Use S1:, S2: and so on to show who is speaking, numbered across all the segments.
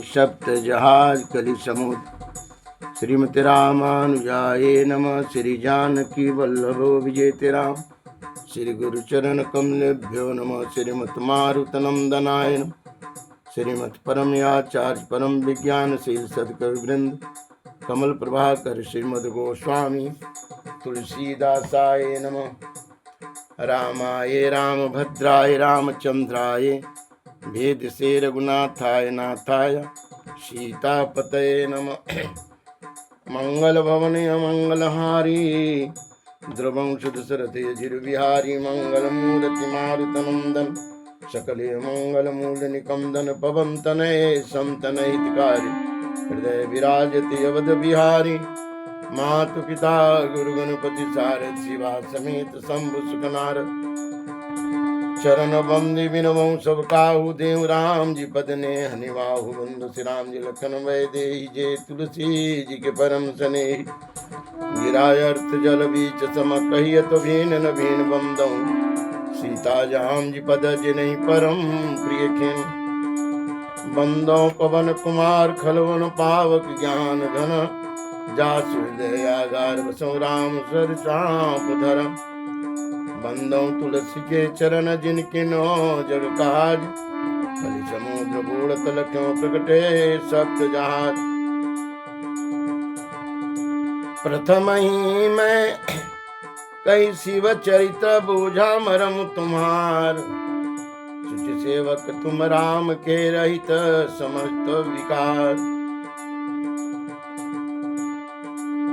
S1: सप्त जहाज कलि समुद्र श्रीमती रामानुजाये नमः। श्री जानकी वल्लभो विजयते राम। श्री गुरु चरण कमलेभ्यो नमः। श्रीमत् मारुतनंदनाय नमः। श्रीमत् परमयाचार्य परम विज्ञानशील सदकवि वृंद कमल प्रभाकर श्रीमद् गोस्वामी तुलसीदासाय नमः। रामाय रामभद्राय रामचंद्राय भेद से रघुनाथाय नाथाय सीतापतये नमः। मंगल भवन मंगलहारी ध्रुवं सुदशरथे जिरविहारी मंगल मूर्ति मारुतनंदन सकले मंगल मूल निकंदन पवन तनय संतन हितकारी हृदय विराजति अवध बिहारी। मातु पिता गुरु गणपति सारथ शिवा समेत शंभु सुखनारद चरण बंदी बिनवं सब काहू देव राम जी पद ने हनिवाहु बंधु श्री राम जी लखन वैदेही जय तुलसी जी के परम स्नेही। गिराय अर्थ जल बीच सम कहियत भीन न भीन बंदौ सीता जाम जी पद जिन्हि परम प्रिय खिन। बंदौ पवन कुमार खलवन पावक ज्ञान घन जासु हृदय आगार बसौ राम सर चाप धरम। बंदौ तुलसी के चरण जिनके नो जग काज कलि समुद्र बूढ़ तल क्यों प्रकटे सप्त जहाज। प्रथम ही मैं कई शिव चरित्र बूझा मरम तुम्हार सुच सेवक तुम राम के रहित समस्त विकार।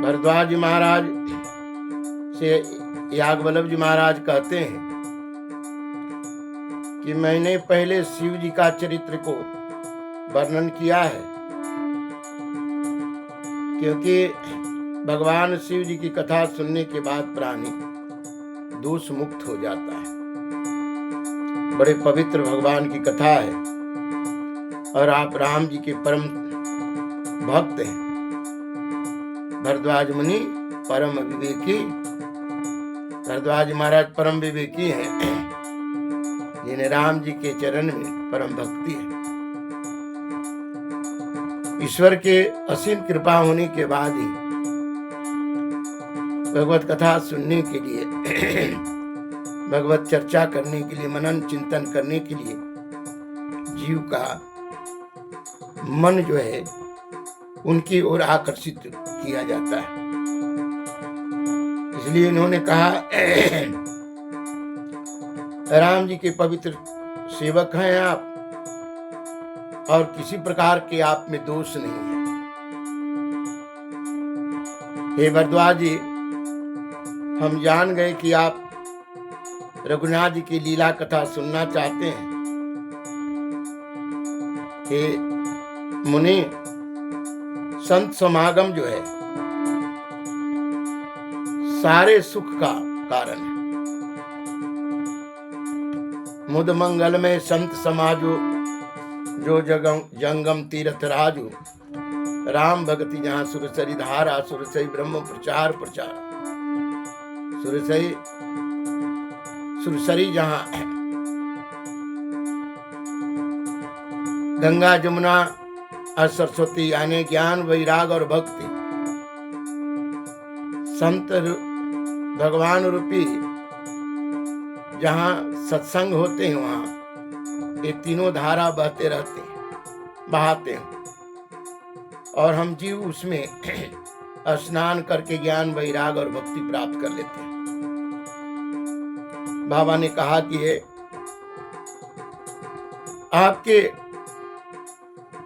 S1: भरद्वाज महाराज से याज्ञवल्क्य जी महाराज कहते हैं कि मैंने पहले शिव जी का चरित्र को वर्णन किया है, क्योंकि भगवान शिव जी की कथा सुनने के बाद प्राणी दोष मुक्त हो जाता है। बड़े पवित्र भगवान की कथा है और आप राम जी के परम भक्त हैं। भरद्वाज मुनि परम विवेकी, भरद्वाज महाराज परम विवेकी हैं, जिन्हें राम जी के चरण में परम भक्ति है। ईश्वर के असीम कृपा होने के बाद ही भगवत कथा सुनने के लिए, भगवत चर्चा करने के लिए, मनन चिंतन करने के लिए जीव का मन जो है उनकी ओर आकर्षित किया जाता है। इसलिए इन्होंने कहा राम जी के पवित्र सेवक हैं आप और किसी प्रकार के आप में दोष नहीं है। हे भरद्वाज जी, हम जान गए कि आप रघुनाथ जी की लीला कथा सुनना चाहते हैं। हे मुनि, संत समागम जो है सारे सुख का कारण है। मुद मंगल में संत समाजो जो जंगम तीर्थ राजू। राम भक्ति जहाँ सुरसरी धारा सुरसई ब्रह्म प्रचार प्रचार। सुरसरी जहाँ गंगा जमुना और सरस्वती यानी ज्ञान वैराग और भक्ति, संत भगवान रूपी जहाँ सत्संग होते हैं वहाँ ये तीनों धारा बहते रहते हैं, बहाते हैं और हम जीव उसमें स्नान करके ज्ञान वैराग और भक्ति प्राप्त कर लेते हैं। बाबा ने कहा कि ये आपके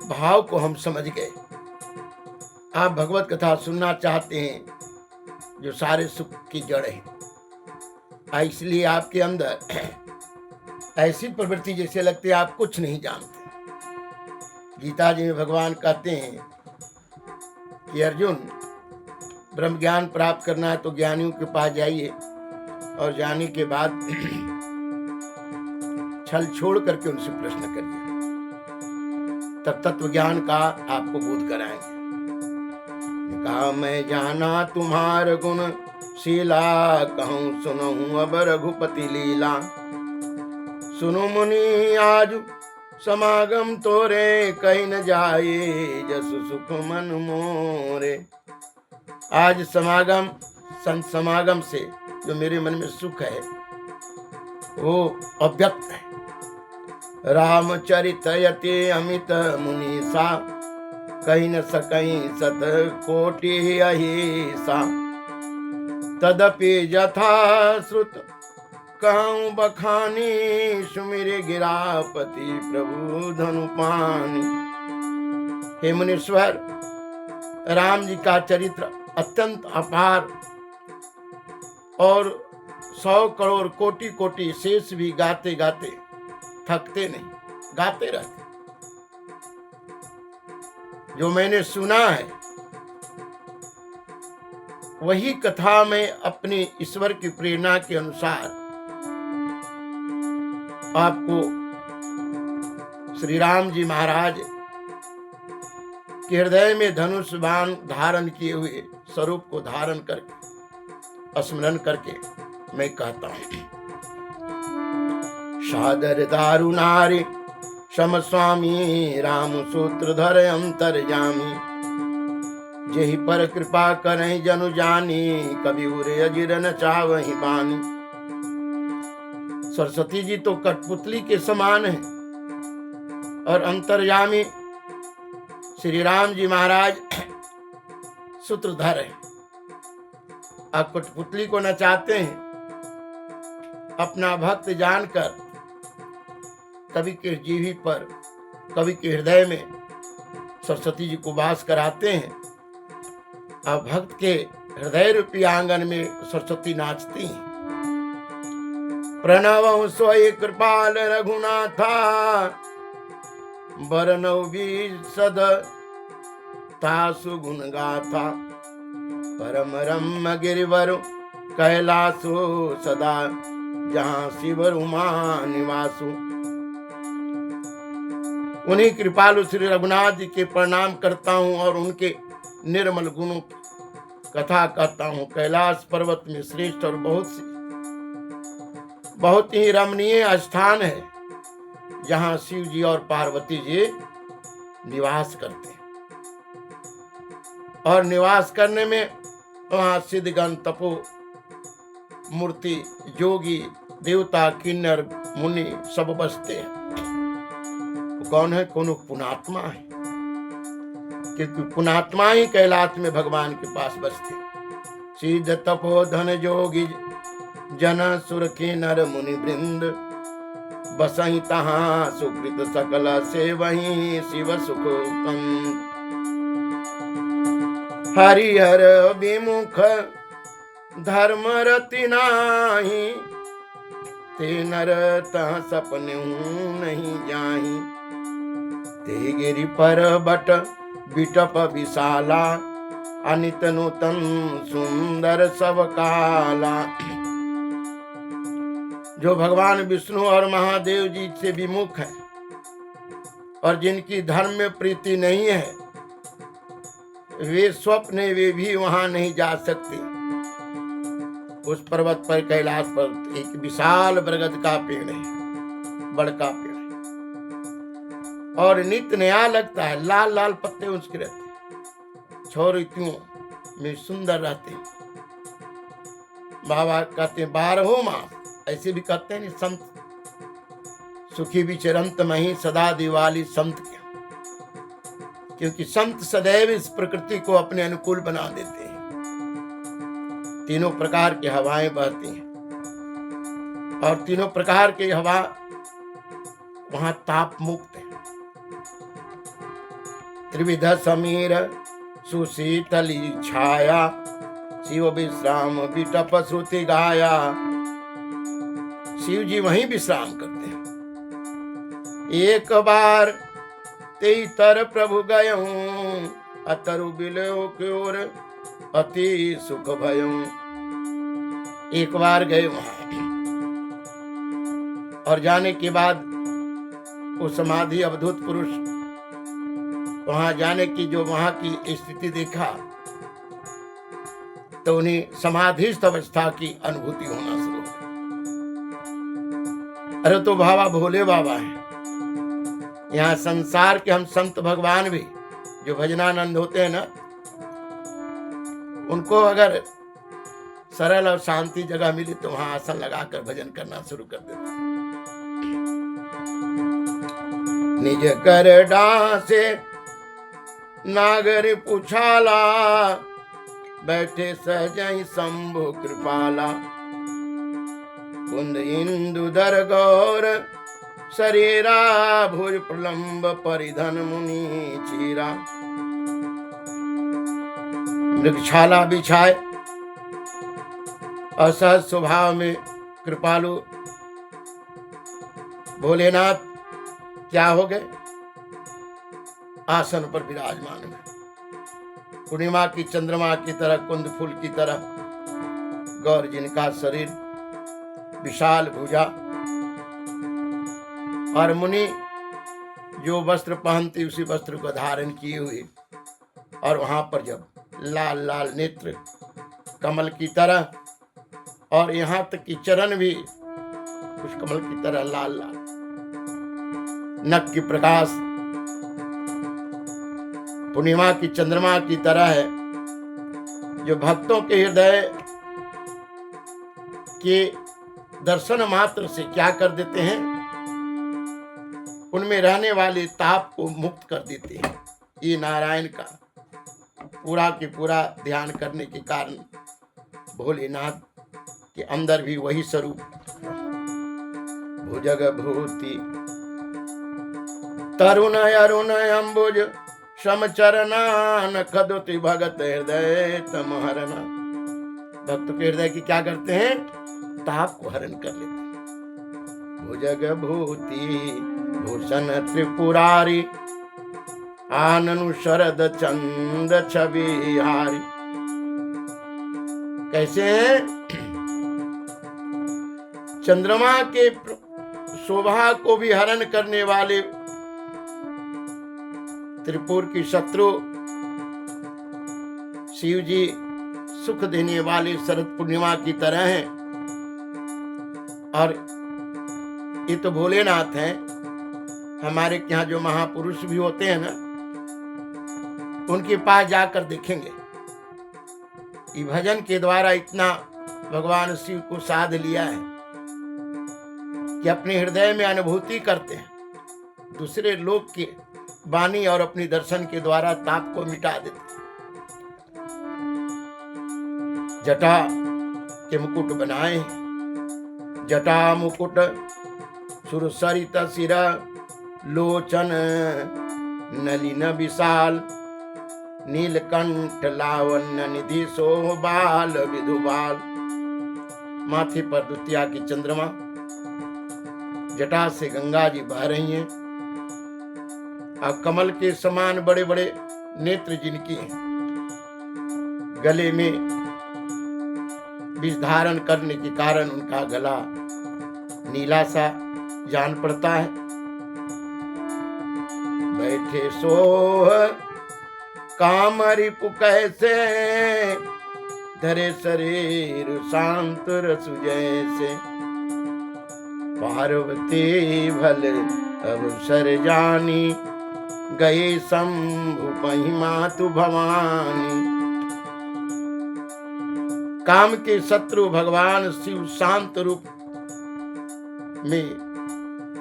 S1: भाव को हम समझ गए। आप भगवत कथा सुनना चाहते हैं जो सारे सुख की जड़ है, इसलिए आपके अंदर ऐसी प्रवृत्ति जैसे लगती है आप कुछ नहीं जानते। गीता जी में भगवान कहते हैं कि अर्जुन, ब्रह्म ज्ञान प्राप्त करना है तो ज्ञानियों के पास जाइए और जाने के बाद छल छोड़ करके उनसे प्रश्न करिए, तब तत्व ज्ञान का आपको बोध कराएंगे। कहा मैं जाना तुम्हार गुण शीला, कहूँ सुनहूँ अब रघुपति लीला। सुनो मुनि आज समागम तोरे कहीं न जाए, जस सुख मन मोरे। आज समागम, संत समागम से जो मेरे मन में सुख है वो अव्यक्त है। रामचरित यति अमित मुनीसा, कहीं न सकहीं सत कोटि अहिसा। तदपि यथा श्रुत कहूँ बखानी, सुमिर गिरापति प्रभु धनु पानी। हे मुनीश्वर, राम जी का चरित्र अत्यंत अपार और 100 करोड़ कोटि कोटि शेष भी गाते गाते थकते नहीं, गाते रहते। जो मैंने सुना है वही कथा में अपने ईश्वर की प्रेरणा के अनुसार आपको श्री राम जी महाराज के हृदय में धनुष बाण धारण किए हुए स्वरूप को धारण करके स्मरण करके मैं कहता हूं। सादर दारु नारी सम स्वामी, राम सूत्रधर अंतर्यामी। जेहि पर कृपा करें जनु जानी, कभी उरे अजिर न चावहि बानी। सरस्वती जी तो कठपुतली के समान है और अंतर्यामी श्री राम जी महाराज सूत्रधर है। आप कठपुतली को नचाते हैं, अपना भक्त जानकर कवि के जीवी पर, कवि के हृदय में सरस्वती जी को वास कराते हैं। अब भक्त के हृदय रूपी आंगन में सरस्वती नाचती हैं। प्रणव सोई कृपाल रघुनाथा, बरनौ सद तासु गुण गाथा। परम रम गिरिवर कैलासो सदा, जहाँ शिव उमा निवासु। उन्हीं कृपालु श्री रघुनाथ जी के प्रणाम करता हूँ और उनके निर्मल गुणों की कथा कहता हूँ। कैलाश पर्वत में श्रेष्ठ और बहुत ही रमणीय स्थान है, जहाँ शिव जी और पार्वती जी निवास करते हैं। और निवास करने में वहाँ सिद्धगण, तपो मूर्ति, योगी, देवता, किन्नर, मुनि सब बसते हैं। कौन है? कौन पुणात्मा है, क्योंकि पुणात्मा ही कैलाश में भगवान के पास बसते। सिद्ध तपो धन जोगी जन सुर के नर मुनि वृंद, बसहि तहाँ सुकृत सकल से वहीं शिव सुख कंद। हरिहर विमुख धर्म रति नाही, ते नर तह सपने नहीं जाही। ते गिरि पर बट बिटप विशाला, अनित नूतन सुंदर सब काला। जो भगवान विष्णु और महादेव जी से विमुख है और जिनकी धर्म में प्रीति नहीं है, वे स्वप्ने वे भी वहां नहीं जा सकते। उस पर्वत पर, कैलाश पर एक विशाल बरगद का पेड़ है, बड़का पेड़ है और नित्य नया लगता है। लाल लाल पत्ते उसके रहते हैं, 6 ऋतुओं में सुंदर रहते हैं। बाबा कहते हैं 12 मास, ऐसे भी कहते हैं संत, सुखी विचरंत मही सदा दिवाली संत के, क्योंकि संत सदैव इस प्रकृति को अपने अनुकूल बना देते हैं। तीनों प्रकार की हवाएं बहती हैं और तीनों प्रकार की हवा वहां ताप मुक्त है। त्रिविध समीर सुशीतली छाया, शिव विश्राम बिटप श्रुति गाया। शिव जी वहीं विश्राम करते हैं। एक बार तेई तर प्रभु गयऊं, अतरु बिलो की ओर अति सुख भयऊं। एक बार गए वहां और जाने के बाद वो समाधि अवधूत पुरुष, वहां जाने की जो वहां की स्थिति देखा तो उन्हें समाधिस्थ अवस्था की अनुभूति होना शुरू हो। अरे तो बाबा भोले बाबा हैं, यहाँ संसार के हम संत भगवान भी जो भजनानंद होते हैं ना, उनको अगर सरल और शांति जगह मिली तो वहां आसन लगाकर भजन करना शुरू कर देते हैं। निज कर डांसे नागर पुछाला, बैठे सहजई शंभु कृपाला। कुंद इंदुधर गौर शरीरा, भुज प्रलंब परिधन मुनि चीरा। मृगछाला बिछाए असहज स्वभाव में कृपालु भोलेनाथ क्या हो गए, आसन पर विराजमान हुए। पूर्णिमा की चंद्रमा की तरह, कुंद फूल की तरह गौर जिनका शरीर, विशाल भुजा, और मुनि जो वस्त्र पहनती उसी वस्त्र को धारण किए हुए, और वहां पर जब लाल लाल नेत्र कमल की तरह, और यहाँ तक कि चरण भी उस कमल की तरह लाल लाल, नख की प्रकाश पूर्णिमा की चंद्रमा की तरह है, जो भक्तों के हृदय के दर्शन मात्र से क्या कर देते हैं, उनमें रहने वाले ताप को मुक्त कर देते हैं। ये नारायण का पूरा के पूरा ध्यान करने के कारण भोलेनाथ के अंदर भी वही स्वरूप, भुजग भूति तरुण अरुण अंबुज समचरना, खदुति भगत हृदय तमहरना। भक्त के हृदय की क्या करते हैं, ताप को हरण कर लेते हैं। भुजग भूति भूषण त्रिपुरारी, आननु शरद चंद छवि हारी। कैसे हैं, चंद्रमा के शोभा को भी हरण करने वाले त्रिपुर की शत्रु शिव जी सुख देने वाले शरद पूर्णिमा की तरह हैं। और ये तो भोलेनाथ हैं। हमारे यहाँ जो महापुरुष भी होते हैं ना, उनके पास जाकर देखेंगे कि भजन के द्वारा इतना भगवान शिव को साध लिया है कि अपने हृदय में अनुभूति करते हैं, दूसरे लोग की वाणी और अपनी दर्शन के द्वारा ताप को मिटा देते हैं। जटा के मुकुट बनाए, जटा मुकुट सुरसरित सिरा, लोचन नलिन विशाल, नीलकंठ लावण्य निधि शोभाल विधुबाल। माथे पर द्वितीया की चंद्रमा, जटा से गंगा जी बह रही हैं, और कमल के समान बड़े बड़े नेत्र जिनकी हैं, गले में विष धारण करने के कारण उनका गला नीला सा जान पड़ता है। बैठे सोह काम रिपु कैसे, धरे शरीर शांत रसु जैसे, पार्वती भल अवसर जानी, गए शंभु पहि मातु भवानी। काम के शत्रु भगवान शिव शांत रूप में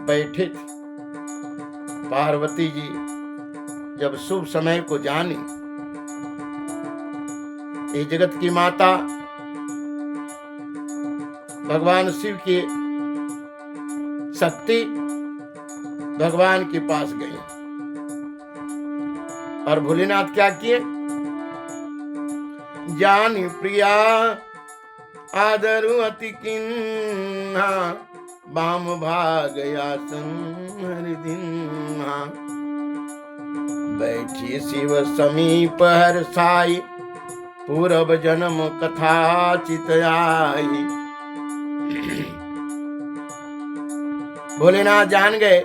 S1: बैठे थे। पार्वती जी जब शुभ समय को जानी, ये जगत की माता भगवान शिव की शक्ति भगवान के पास गई, और भोलेनाथ क्या किए, जानी प्रिया आदरु अति किन्हा, बाम भाग आसन हरिदिन्हा। बैठी शिव समीप हर साई, पूरब जन्म कथा चित आई। भोलेनाथ जान गए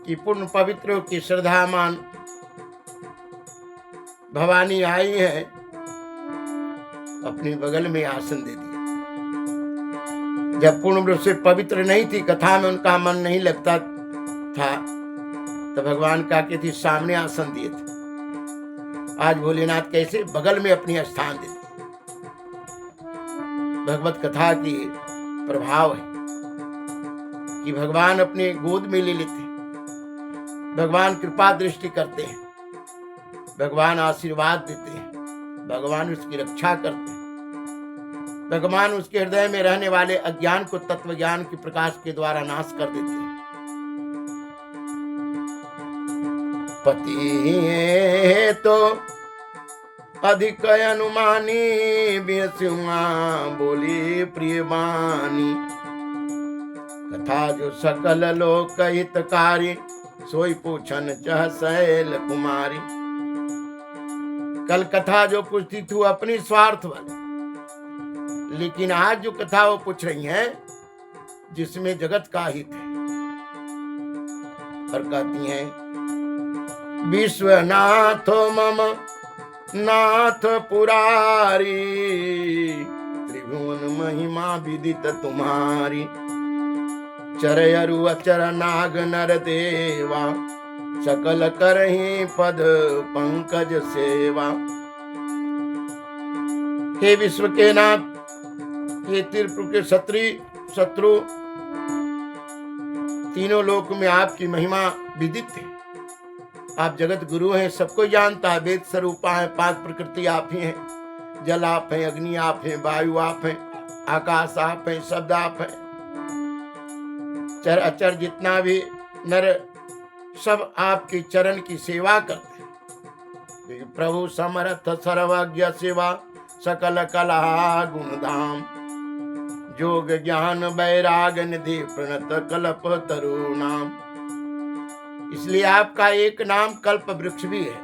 S1: कि पूर्ण पवित्रों की श्रद्धामान भवानी आई है, अपने बगल में आसन दे दिया। जब पूर्ण रूप से पवित्र नहीं थी, कथा में उनका मन नहीं लगता था, तो भगवान काके थी सामने आसन दिए थे। आज भोलेनाथ कैसे बगल में अपनी स्थान देते। भगवत कथा की प्रभाव है कि भगवान अपने गोद में ले लेते हैं, भगवान कृपा दृष्टि करते हैं, भगवान आशीर्वाद देते हैं, भगवान उसकी रक्षा करते हैं, भगवान उसके हृदय में रहने वाले अज्ञान को तत्व ज्ञान के प्रकाश के द्वारा नाश कर देते हैं। पति तो अधिक अनुमानी बिरसिमा बोली प्रिय बानी, कथा जो सकल लोक हितकारी सोई पूछन चह शैल कुमारी। कल कथा जो पूछती थी अपनी स्वार्थ वाले, लेकिन आज जो कथा वो पूछ रही है जिसमें जगत का हित है। और कहती हैं विश्वनाथो मम नाथ पुरारी, त्रिभुवन महिमा विदित तुम्हारी, चरयरु अचर नाग नर देवा, सकल करहि पद पंकज सेवा। हे विश्व के नाथ, हे त्रिपुर के शत्रु, तीनों लोक में आपकी महिमा विदित है। आप जगत गुरु हैं, सबको जानता है। वेद स्वरूपा है, पांच प्रकृति आप ही हैं। जल आप हैं, अग्नि आप हैं, वायु आप हैं, आकाश आप हैं, शब्द आप हैं। चर अचर जितना भी नर सब आपके चरण की सेवा करते हैं। प्रभु समर्थ सर्वज्ञ सेवा, सकल कला गुणधाम, जोग ज्ञान वैराग निधि प्रणत कल्प तरु नाम। इसलिए आपका एक नाम कल्प वृक्ष भी है।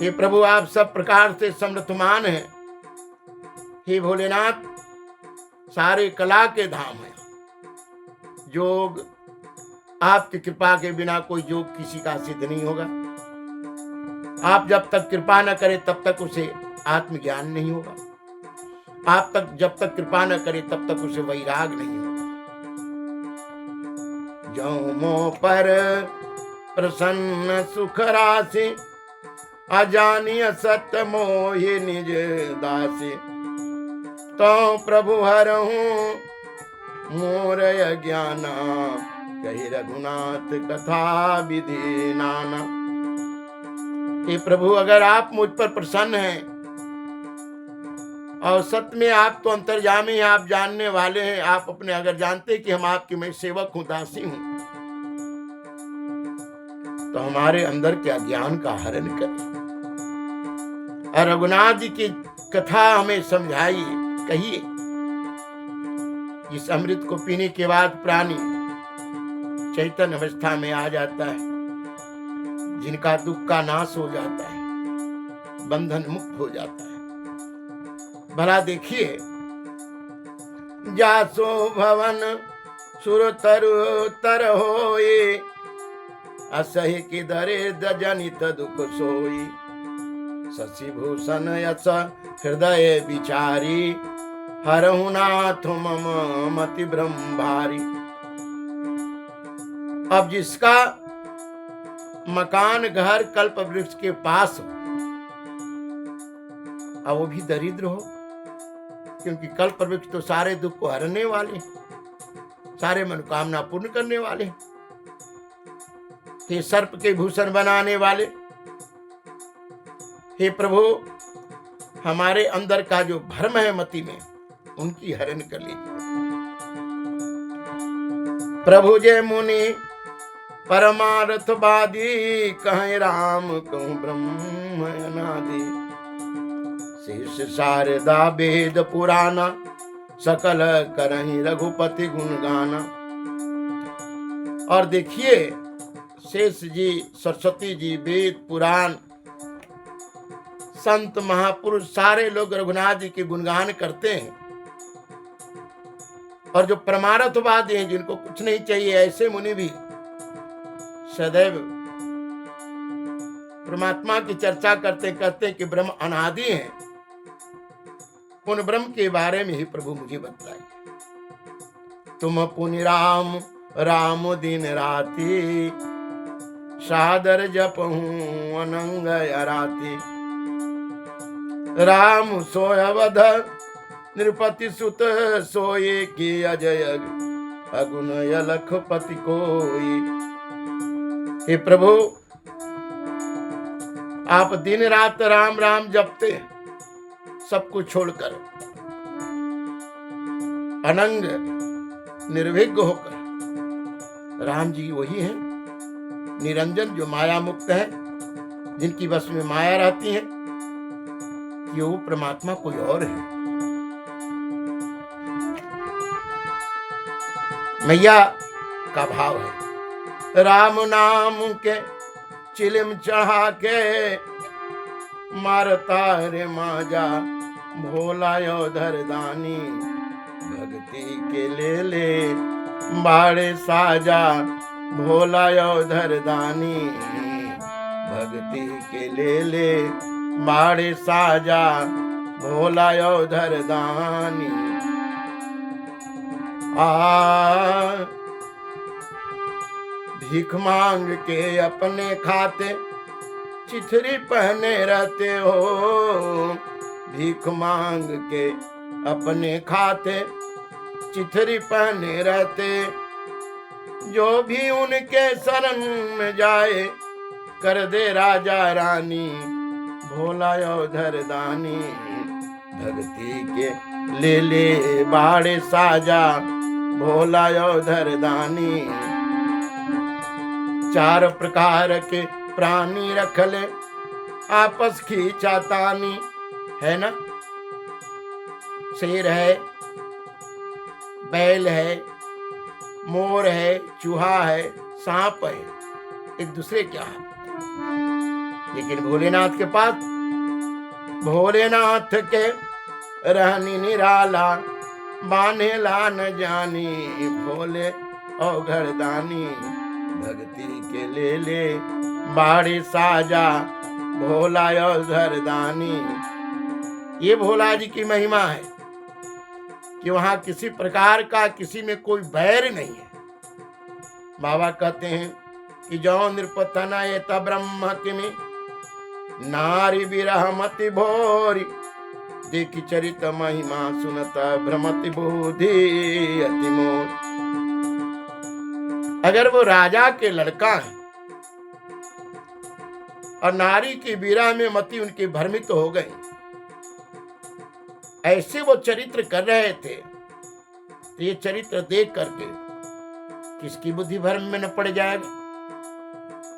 S1: हे प्रभु आप सब प्रकार से समर्थमान हैं। हे भोलेनाथ सारे कला के धाम है। योग आपकी कृपा के बिना कोई योग किसी का सिद्ध नहीं होगा। आप जब तक कृपा न करें तब तक उसे आत्मज्ञान नहीं होगा। आप जब तक कृपा न करें तब तक उसे वैराग नहीं होगा। जो मोह पर प्रसन्न सुख राशि, अजानिय सत्य मोहि निज दासी, तो प्रभु हरहूं मोर अज्ञाना, कही रघुनाथ कथा विधि नाना। हे प्रभु अगर आप मुझ पर प्रसन्न हैं और सत्य में आप तो अंतर्यामी हैं, आप जानने वाले हैं, आप अपने अगर जानते कि हम आपके मैं सेवक हूं, दासी हूं, तो हमारे अंदर के अज्ञान का हरण करें और रघुनाथ जी की कथा हमें समझाइए, कहिए। इस अमृत को पीने के बाद प्राणी चैतन्य अवस्था में आ जाता है, जिनका दुख का नाश हो जाता है, बंधन मुक्त हो जाता है। भला देखिए, जासो भवन सुर तरु तर होए, असह्य की दरे जनित दुख सोई, शशि भूषण यश हृदय विचारी, हरहु नाथ मम मति ब्रह्म भारी। अब जिसका मकान घर कल्प वृक्ष के पास हो, अब वो भी दरिद्र हो, क्योंकि कल्प वृक्ष तो सारे दुख को हरने वाले, सारे मनोकामना पूर्ण करने वाले, हे सर्प के भूषण बनाने वाले। हे प्रभु हमारे अंदर का जो भ्रम है मति में, उनकी हरण कर लीजिए। प्रभु जय मुनि परमार्थवादी, कहें राम कहूं ब्रह्म अनादि, शेष शारदा वेद पुराना, सकल करहि रघुपति गुण गाना। और देखिए शेष जी, सरस्वती जी, वेद पुराण, संत महापुरुष सारे लोग रघुनाथ जी के गुणगान करते हैं। और जो परमार्थवादी हैं, जिनको कुछ नहीं चाहिए, ऐसे मुनि भी सदैव परमात्मा की चर्चा करते कहते हैं कि ब्रह्म अनादि है। उन ब्रह्म के बारे में ही प्रभु मुझे बताइए। तुम पुनि राम राम दिन राती, सादर जपहूँ अनंग अराती। राम सोय अवध नृपति सुत सोए की अजय अगुन अलख पति कोई। हे प्रभु, आप दिन रात राम राम जपते हैं, सब कुछ छोड़कर, अनंग निर्विघ्न होकर। राम जी वही हैं निरंजन, जो माया मुक्त है, जिनकी बस में माया रहती है, कि वो परमात्मा कोई और है। मैया का भाव है, राम नाम के चिलिम चढ़ा के, मारता रे माजा भोला योधर दानी। भक्ति के ले ले बाड़े साजा, भोला योधर दानी। भक्ति के ले ले बाड़े साजा, भोला योधर दानी। भीख मांग के अपने खाते, चिथरी पहने रहते हो। भीख मांग के अपने खाते, चिथरी पहने रहते। जो भी उनके शरण में जाए, कर दे राजा रानी, भोला योधर दानी। भक्ति के ले ले बाड़े साजा, भोला योधर दानी। चार प्रकार के प्राणी रख ले, आपस खींचा तानी। है ना, शेर है, बैल है, मोर है, चूहा है, सांप है, एक दूसरे क्या है। लेकिन भोलेनाथ के पास, भोलेनाथ के रहनी निराला, बानेला न जानी, भोले औघड़ दानी। भक्ति के ले ले बाड़ी साजा, भोला औघड़ दानी। ये भोला जी की महिमा है कि वहां किसी प्रकार का किसी में कोई बैर नहीं है। बाबा कहते हैं कि जो नृपतना ये तब ब्रह्म किमी, नारी विरह मति भोरी। देखी चरित महिमा सुनता भ्रमति बुद्धि अति मोर। अगर वो राजा के लड़का है और नारी की विरह में मति उनकी भ्रमित हो गई, ऐसे वो चरित्र कर रहे थे, तो ये चरित्र देख करके किसकी बुद्धि भ्रम में न पड़ जाएगा।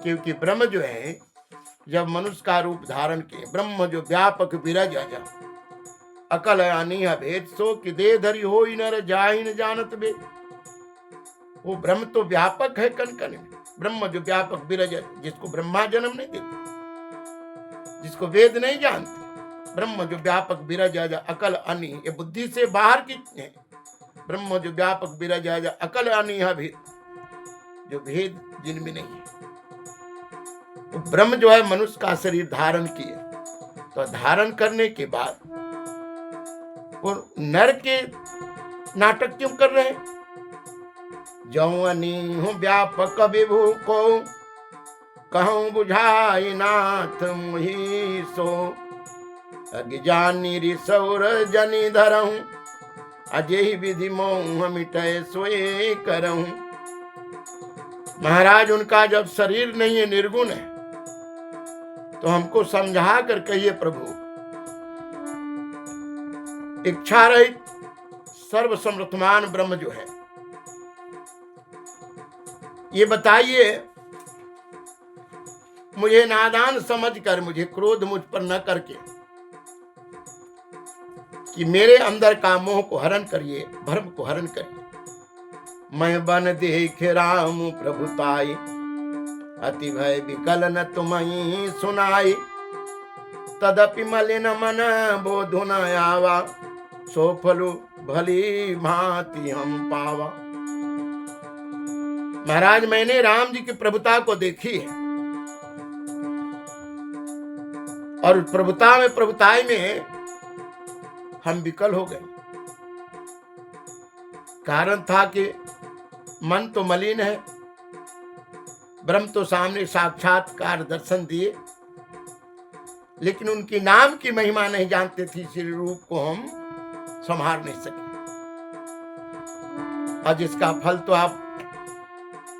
S1: क्योंकि ब्रह्म जो है, जब मनुष्य का रूप धारण किए, ब्रह्म जो व्यापक विरज अजा, अकल अनिह भेद सो कि दे धरी हो नर जाहि न जानत बे। वो ब्रह्म तो व्यापक है कण कण में। ब्रह्म जो व्यापक विरज है, जिसको ब्रह्मा जन्म नहीं देते, जिसको वेद नहीं जानते, ब्रह्म जो व्यापक विरज अजा अकल अनि, ये बुद्धि से बाहर की है। ब्रह्म जो व्यापक विरज अजा अकल अनिह भेद, जो भेद जिनमें नहीं है। तो ब्रह्म जो है मनुष्य का शरीर धारण किए, तो धारण करने के बाद वो नर के नाटक क्यों कर रहे हैं। जौअनी हूँ व्यापक विभु को, कहूँ बुझाई नाथ मुहि सो। अज्ञानी रिसौर जनि धरहूँ, अजय विधि मोह मिटय सोए करहूँ। महाराज, उनका जब शरीर नहीं है, निर्गुण है, तो हमको समझा कर कहिए प्रभु, इच्छा रहित सर्वसमर्थमान ब्रह्म जो है, ये बताइए, मुझे नादान समझकर, मुझे क्रोध मुझ पर न करके, कि मेरे अंदर का मोह को हरण करिए, भ्रम को हरण करिए। मैं बन देख राम प्रभुताई, अति भय विकल न तुम्हें सुनाई। तदपि मलिन मन बोधु न आवा, सो फलु भली भांति हम पावा। महाराज, मैंने राम जी की प्रभुता को देखी है, और प्रभुता में, प्रभुताई में हम विकल हो गए। कारण था कि मन तो मलिन है, ब्रह्म तो सामने साक्षात्कार दर्शन दिए, लेकिन उनकी नाम की महिमा नहीं जानते थे, इसी रूप को हम संभाल नहीं सके। आज इसका फल तो आप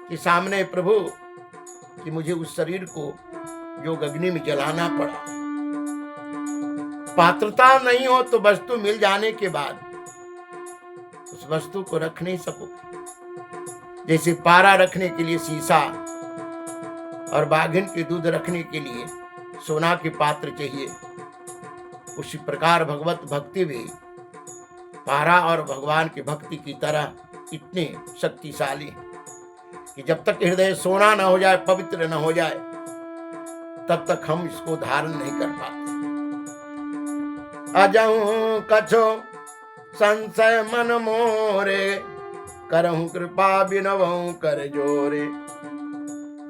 S1: के सामने प्रभु कि मुझे उस शरीर को योग अग्नि में जलाना पड़ा। पात्रता नहीं हो तो वस्तु मिल जाने के बाद उस वस्तु को रख नहीं सकोगे। जैसे पारा रखने के लिए शीशा और बाघिन के दूध रखने के लिए सोना के पात्र चाहिए, उसी प्रकार भगवत भक्ति भी पारा और भगवान की भक्ति की तरह इतनी शक्तिशाली कि जब तक हृदय सोना न हो जाए, पवित्र न हो जाए, तब तक हम इसको धारण नहीं कर पाते। अजहूं कछो संशय मन मोरे, करहूं कृपा बिनवहूं कर जोरे।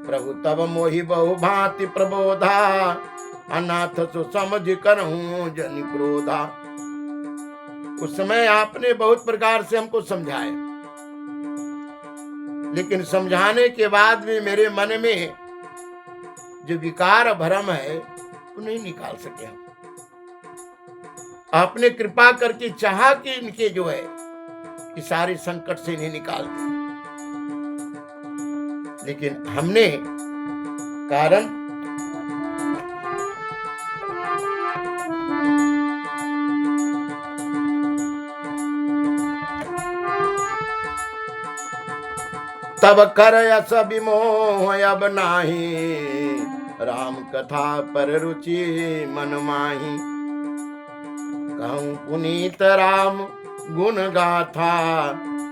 S1: प्रभु तब मोहि बहु भांति प्रबोधा, अनाथ सो समझ करहूं जन क्रोधा। उस समय आपने बहुत प्रकार से हमको समझाए, लेकिन समझाने के बाद भी मेरे मन में जो विकार भ्रम है वो नहीं निकाल सके हम। आपने कृपा करके चाहा कि इनके जो है कि सारे संकट से इन्हें निकाल दे, लेकिन हमने कारण तब कर यस विमोह अब नाही, राम कथा पर रुचि मन माही। कहूं पुनीत राम गुण गाथा,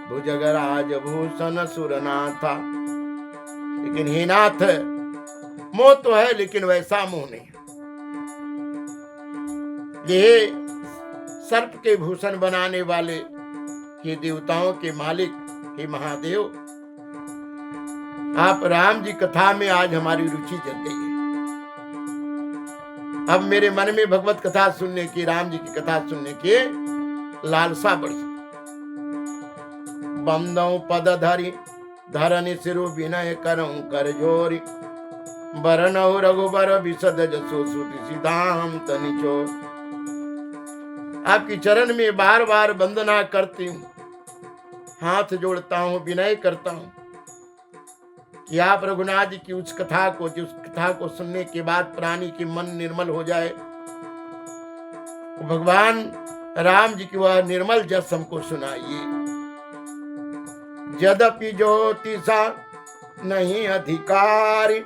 S1: भुजगराज भूषण सुरनाथा। लेकिन हे नाथ, मोह तो है लेकिन वैसा मोह नहीं। ये सर्प के भूषण बनाने वाले, हे देवताओं के मालिक, हे महादेव, आप राम जी कथा में आज हमारी रुचि जग गई है। अब मेरे मन में भगवत कथा सुनने की, राम जी की कथा सुनने की लालसा बढ़ी। बंदों पद धरी धरनि सिरु विनय करऊं कर जोरी। बरनऊ रघुबर विशद जसो सुति सिधाम तनि चोर। आपकी चरण में बार बार वंदना करती हूँ, हाथ जोड़ता हूँ, विनय करता हूँ कि आप रघुनाथ जी की उस कथा को, जिस कथा को सुनने के बाद प्राणी की मन निर्मल हो जाए, भगवान राम जी की वह निर्मल जस हमको सुनाइए। यद्यपि ज्योतिषा नहीं अधिकारी,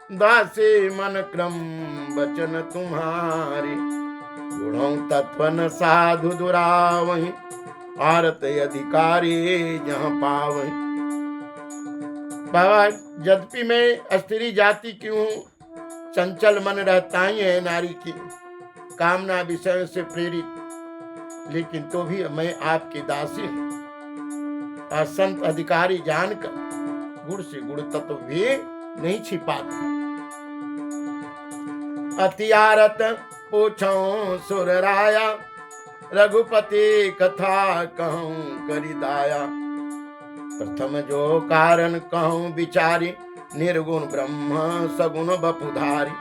S1: दासे मन क्रम वचन तुम्हारे। गुणों तत्वन साधु दुरावहि, आरत अधिकारी जहाँ पावहि। बाबा, यद्यपि मैं स्त्री जाति की हूँ, चंचल मन रहता ही है नारी की, कामना विषय से प्रेरित, लेकिन तो भी मैं आपकी दासी हूँ। और संत अधिकारी जानकर गुण से गुण तत्व भी नहीं छिपाते। अतियारत पूछो सुर राया, रघुपति कथा कहूँ करिदाया। प्रथम जो कारण कहूँ विचारी, निर्गुण ब्रह्म सगुण बपुधारी।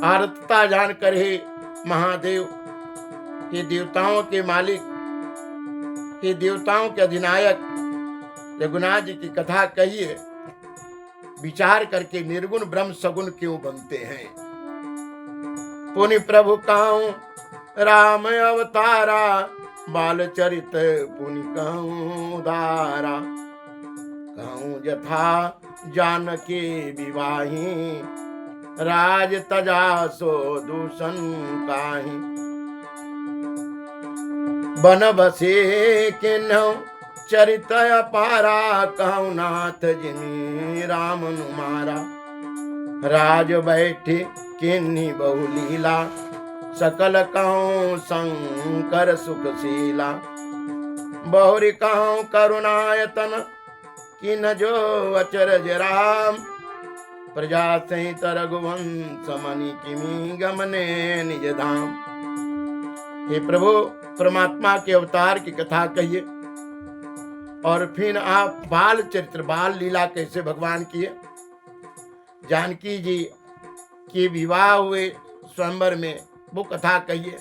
S1: आरतता जानकर हे महादेव, हे देवताओं के मालिक, हे देवताओं के अधिनायक, रघुनाथ जी की कथा कहिए, विचार करके निर्गुण ब्रह्म सगुण क्यों बनते हैं। पुनि प्रभु कहूँ राम अवतारा, बाल चरित पुनि कहूँ उदारा। कहूँ यथा जानकी विवाही, राज तजा सो दूषण काहि। बन बसे किन्हु चरित अपारा, कहूँ नाथ जिनि राम नुमारा। राज बैठे किन्हीं बहु लीला, सकल कहूँ शंकर सुखशीला। बहुरी कहूँ करुणायतन, किन जो अचरज राम। प्रजा सहित रघुवंश मनि, किमी गमने निज धाम। हे प्रभु, परमात्मा के अवतार की कथा कहिए, और फिर आप बाल चरित्र, बाल लीला कैसे भगवान किए, जानकी जी के विवाह हुए स्वयंवर में, वो कथा कहिए।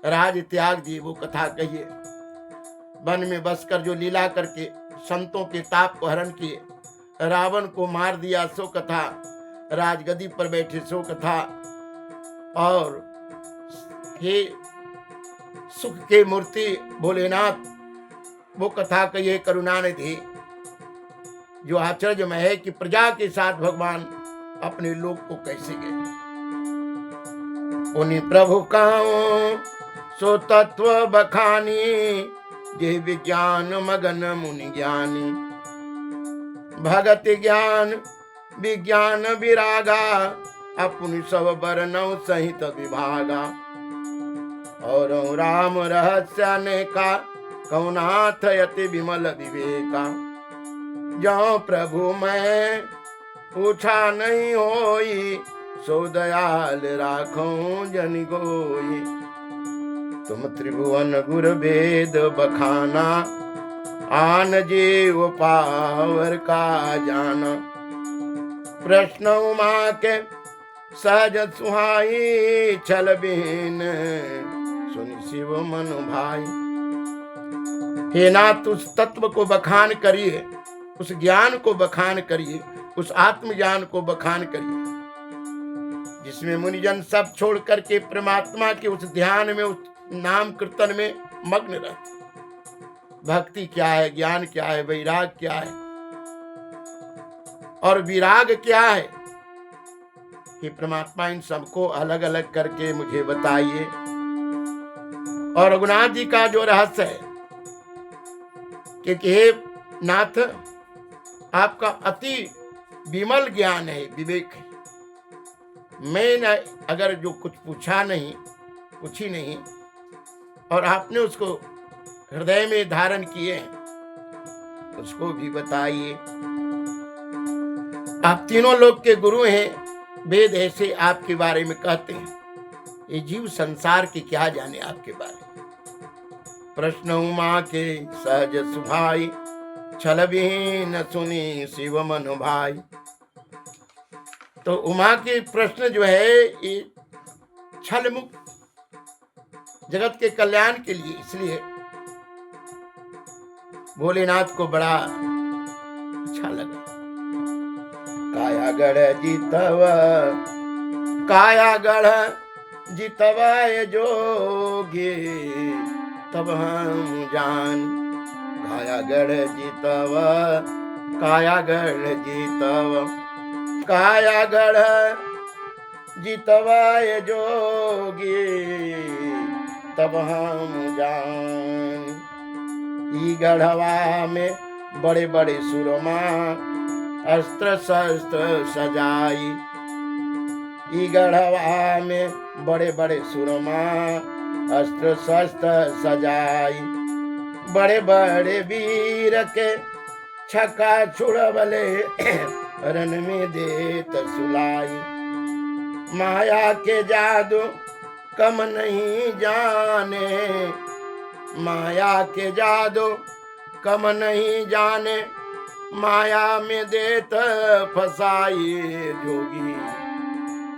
S1: राज त्याग दिए, वो कथा कहिए। वन में बसकर जो लीला करके संतों के ताप को हरण किए, रावण को मार दिया, सो कथा। राजगद्दी पर बैठे, सो कथा। और हे सुख के मूर्ति भोलेनाथ, वो कथा कहिए। करुणानिधि, जो आश्चर्य में है कि प्रजा के साथ भगवान अपने लोक को कैसे गए। उन्हीं प्रभु काओ सो तत्व बखानी, जे विज्ञान मगन मुनि ज्ञानी। भगत ज्ञान विज्ञान विरागा, अपनी सब बरनौ सहित विभागा। और राम रहस्य अनेका, कौनाथ यति विमल विवेका। जो प्रभु मैं पूछा नहीं होई, सो दयाल राखो जन गोई। तुम त्रिभुवन गुर वेद बखाना, आन जीव पावर का जाना। प्रश्न उमा के सहज सुहाई, छल बिन सुन शिव मन भाई। हे नाथ, उस तत्व को बखान करिए, उस ज्ञान को बखान करिए, उस आत्मज्ञान को बखान करिए, जिसमें मुनिजन सब छोड़ करके परमात्मा के उस ध्यान में, उस नाम कीर्तन में मग्न रहते। भक्ति क्या है, ज्ञान क्या है, वैराग क्या है, और विराग क्या है, कि परमात्मा इन सबको अलग अलग करके मुझे बताइए। और रघुनाथ जी का जो रहस्य है कि हे नाथ, आपका अति विमल ज्ञान है, विवेक है। मैंने अगर जो कुछ पूछी नहीं, और आपने उसको हृदय में धारण किए हैं, उसको भी बताइए। आप तीनों लोग के गुरु हैं, वेद ऐसे आपके बारे में कहते हैं, ये जीव संसार के क्या जाने आपके बारे में। प्रश्न उमा के सहज सुभाई, छल बिन सुनी शिव मन भाई। तो उमा के प्रश्न जो है ये छल मुक्त, जगत के कल्याण के लिए, इसलिए भोलेनाथ को बड़ा अच्छा लगा। कायागढ़ जीतव, कायागढ़ जीतवाय जोगे, तब हम जान। कायागढ़ जीतव, कायागढ़ जीतव, कायागढ़ जीतवाय जोगे, तब हम जान। ई गढ़वा में बड़े बड़े सुरमा, अस्त्र शस्त्र सजाई। ई गढ़वा में बड़े बड़े सुरमा, अस्त्र शस्त्र सजाई। बड़े बड़े वीर के छक्का छुड़वले, रन में देत सुलाई। माया के जादू कम नहीं जाने, माया के जादू कम नहीं जाने। माया में देत फसाई जोगी,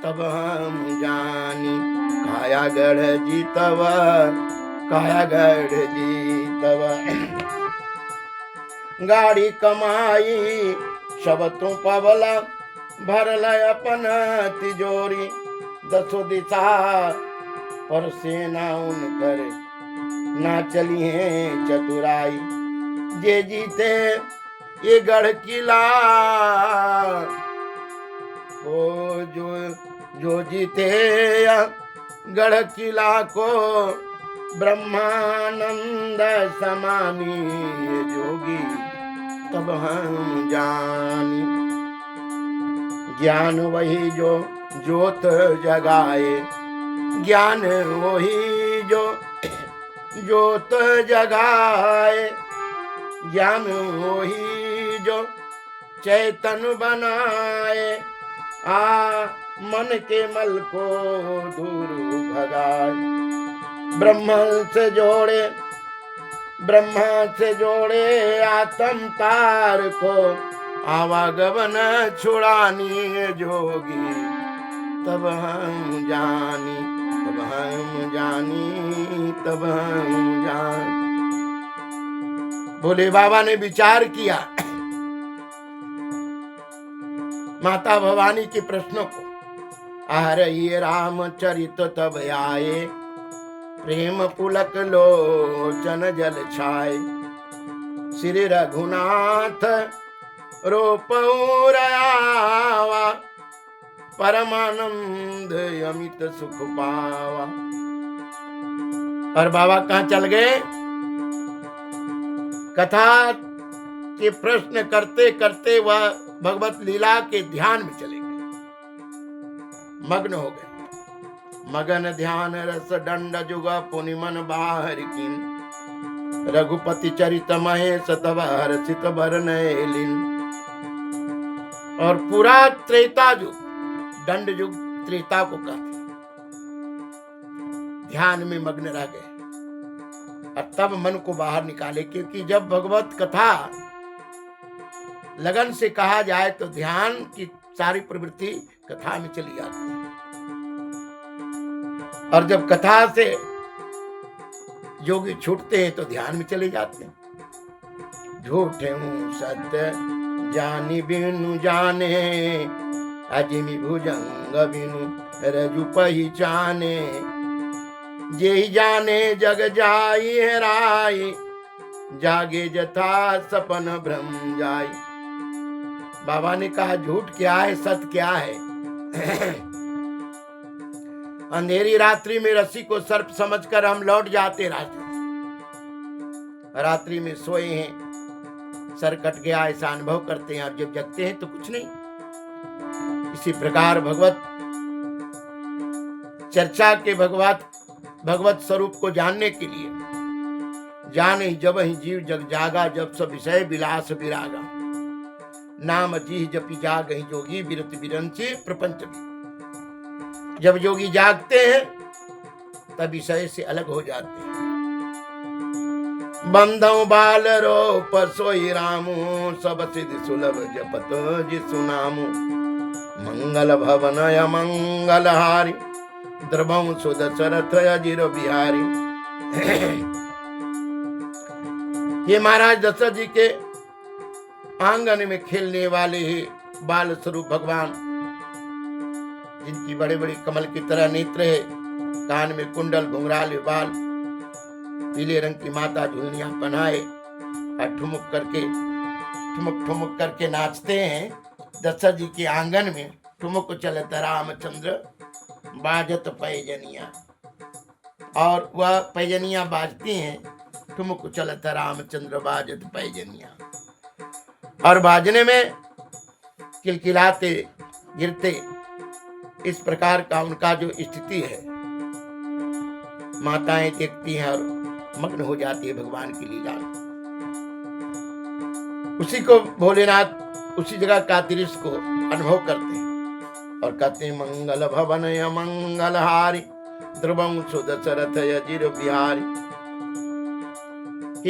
S1: तब हम जानी। कायागढ़ जीतव, कायागढ़ जीतव। गाड़ी कमाई सब तू पवला, भरल अपन तिजोरी। दसो दिशा पर सेना उनकर, ना चली है चतुराई। जे जीते ये गढ़ किला, ओ जो जीते गढ़ किला को, ब्रह्मानंद समानी जोगी, तब हम जानी। ज्ञान वही जो ज्योत जगाए, ज्ञान वही जो ज्योत जगाए। ज्ञान वही जो चैतन बनाए, मन के मल को दूर भगाए। ब्रह्म से जोड़े ब्रह्मा से जोड़े आत्म तार को, आवागमन छुड़ानी जोगी, तब हम जानी, तब हम जानी, तब हम जानी। भोले बाबा ने विचार किया माता भवानी के प्रश्नों को। हर ये रामचरित तब आए, प्रेम पुलक लोचन जल छाए, श्री रघुनाथ रोपऊ रयावा, परमानंद अमित सुख पावा। और बाबा कहाँ चल गए? कथा के प्रश्न करते करते वह भगवत लीला के ध्यान में चले गए, मग्न हो गए। मगन ध्यान रस दंड जुग पुनि मन बाहर किन, रघुपति चरित महेश तब हर्षित बरनए लीन। और पूरा त्रेता युग, दंड युग त्रेता को कहते, ध्यान में मग्न रह गए। और तब मन को बाहर निकाले, क्योंकि जब भगवत कथा लगन से कहा जाए तो ध्यान की सारी प्रवृत्ति कथा में चली जाती है। और जब कथा से योगी छूटते हैं तो ध्यान में चले जाते हैं। झूठे हूं सत्य जानी बिनु जाने, अजिमि भुजंग बिनु रजु पहिचाने, जेहि जाने जग जाई हेराई, जागे जथा सपन भ्रम जाई। बाबा ने कहा झूठ क्या है, सत्य क्या है? अंधेरी रात्रि में रस्सी को सर्प समझकर हम लौट जाते रात्रि में सोए हैं, सर कट गया ऐसा अनुभव करते हैं। अब जब जगते हैं तो कुछ नहीं। इसी प्रकार भगवत चर्चा के भगवत स्वरूप को जानने के लिए, जाने जब ही जीव जग जागा, जब सब विषय विलास विरागा, नाम जी जपी जाग ही जोगी, विरत विरंचे प्रपंच भी। जब योगी जागते हैं तब विषय से अलग हो जाते हैं। बंधौ बाल रूप सोई रामू, सब सिद्धि सुलभ जपत जिसु नामु, मंगल भवन अमंगल हारी, द्रवौ सुदशरथ अजिर बिहारी। ये महाराज दशरथ जी के आंगन में खेलने वाले ही बाल स्वरूप भगवान, जिनकी बड़े बड़े कमल की तरह नेत्र है, कान में कुंडल घुंघराले बाल, पीले रंग की माता झुलनियां पहनाए और ठुमुक ठुमुक करके नाचते हैं। दशरथ जी के आंगन में ठुमुक चलत रामचंद्र बाजत पैजनिया, और वह पैजनिया बाजती हैं, ठुमुक चलत रामचंद्र बाजत पैजनिया। और बाजने में किलकिलाते गिरते, इस प्रकार का उनका जो स्थिति है, माताएं देखती हैं और मग्न हो जाती है भगवान की लीला। उसी को भोलेनाथ उसी जगह का दृश्य को अनुभव करते हैं और कहते हैं मंगल भवन अमंगल हारी, ध्रुवं सुदशरथ अजिर बिहारी।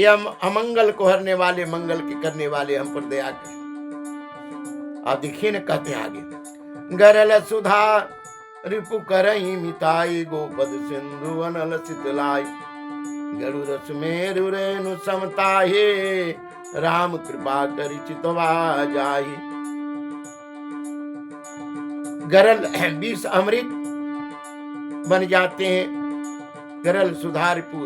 S1: हम अमंगल को हरने वाले, मंगल के करने वाले हम पर दया करें। आप देखिए न, कहते हैं आगे, गरल सुधा रिपु करही मिताई, गोपद सिंधु अनल शीतलाई, गरु रस मेरु रेणु समताहे, राम कृपा करि चितवा जाहि। गरल 20 अमृत बन जाते हैं, गरल सुधा रिपु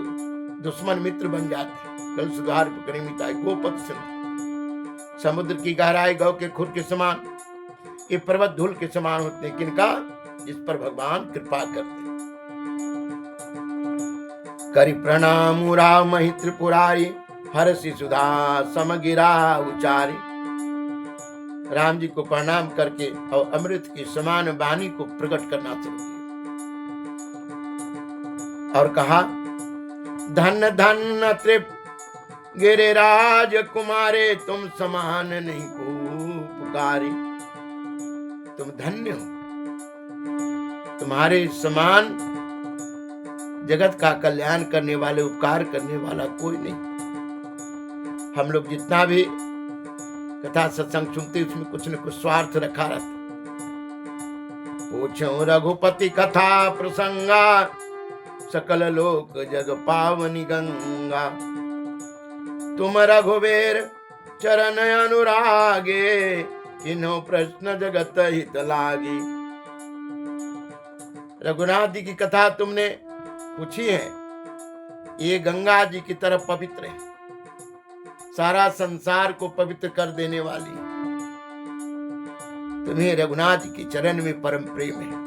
S1: दुश्मन मित्र बन जाते हैं। गरल सुधा रिपु करही मिताई, गोपद सिंधु, समुद्र की गहराई गौ के खुर के समान, ये पर्वत धूल के समान होते हैं। किनका? जिस पर भगवान कृपा करते हैं। करि प्रणाम राम महि त्रिपुरारी, हर्षि सुधा समगिरा उचारी। राम जी को प्रणाम करके और अमृत की समान वाणी को प्रकट करना शुरू किया और कहा, धन धन त्रिप गिरिराज कुमारे, तुम समान नहीं को पुकारे। तुम धन्य हो, तुम्हारे समान जगत का कल्याण करने वाले, उपकार करने वाला कोई नहीं। हम लोग जितना भी कथा सत्संग सुनते उसमें कुछ न कुछ स्वार्थ रखा रहता। पूछो रघुपति कथा प्रसंगा, सकल लोक जग पावनी गंगा। तुम रघुवीर चरण अनुरागे, किन्हो प्रश्न जगत हित लागी। रघुनाथ जी की कथा तुमने पूछी है, ये गंगा जी की तरफ पवित्र है, सारा संसार को पवित्र कर देने वाली। तुम्हें रघुनाथ जी के चरण में परम प्रेम है,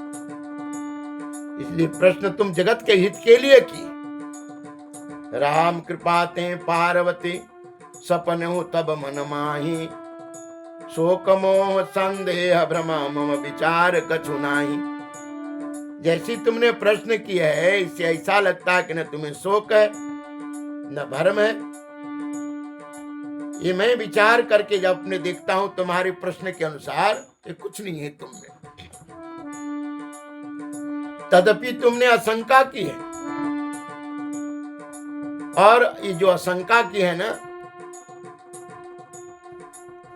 S1: इसलिए प्रश्न तुम जगत के हित के लिए की। राम कृपा ते पार्वती, सपन हो तब मन माही। शोक मोह संदेह भ्रम मम विचार कछु नाही। जैसी तुमने प्रश्न किया है, इससे ऐसा लगता है कि न तुम्हें शोक है न भ्रम है। ये मैं विचार करके जब अपने देखता हूं तुम्हारे प्रश्न के अनुसार, ये कुछ नहीं है तुम में। तदपि तुमने आशंका की है, और ये जो आशंका की है ना,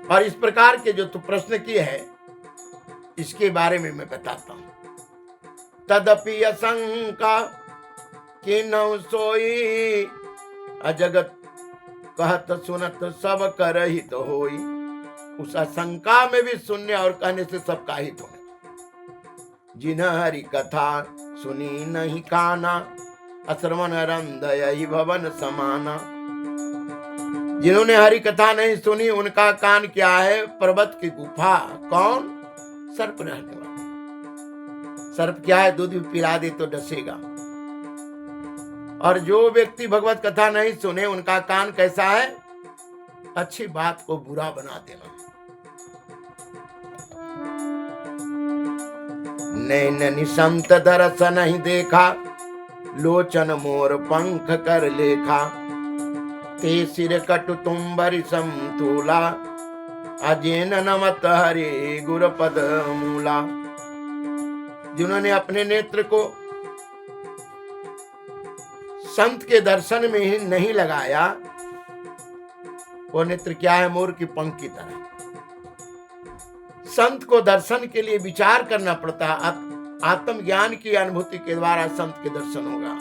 S1: और इस प्रकार के जो तू प्रश्न किए है, इसके बारे में मैं बताता हूं। तदपि आशंका कि न सोई, अजगत कहत सुनत सब कर हित होई। उस आशंका में भी सुनने और कहने से सबका हित होने। जिन हरि कथा सुनी नहीं काना, अश्रवण रंध यही भवन समाना। जिन्होंने हरि कथा नहीं सुनी, उनका कान क्या है? पर्वत की गुफा। कौन? सर्प रहने वाला। सर्प क्या है? दूध भी पिला दे तो डसेगा। और जो व्यक्ति भगवत कथा नहीं सुने, उनका कान कैसा है? अच्छी बात को बुरा बना देना। नैन निशंत दरस नहीं देखा, लोचन मोर पंख कर लेखा। ते सिर कटु तुम्बरि समतूला, अजेन नमत हरि गुर पद मूला। जिन्होंने अपने नेत्र को संत के दर्शन में ही नहीं लगाया, वो नेत्र क्या है? मोर की पंख की तरह। संत को दर्शन के लिए विचार करना पड़ता है। आत्मज्ञान की अनुभूति के द्वारा संत के दर्शन होगा।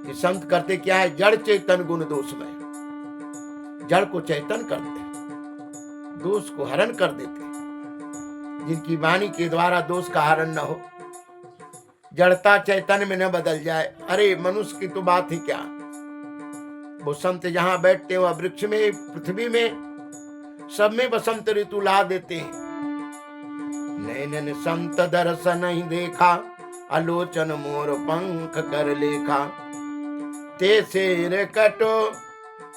S1: कि संत करते क्या है? जड़ चेतन गुण दोष में, जड़ को चैतन करते हैं, दोष को हरण कर देते हैं। जिनकी वाणी के द्वारा दोष का हरण न हो, जड़ता चैतन्य में न बदल जाए। अरे मनुष्य की तो बात ही क्या, वो संत जहां बैठते हो, वृक्ष में, पृथ्वी में, सब में बसंत ऋतु ला देते हैं। नैनन संत दरस नहीं देखा, आलोचन मोर पंख कर लेखा। ते सिर कटो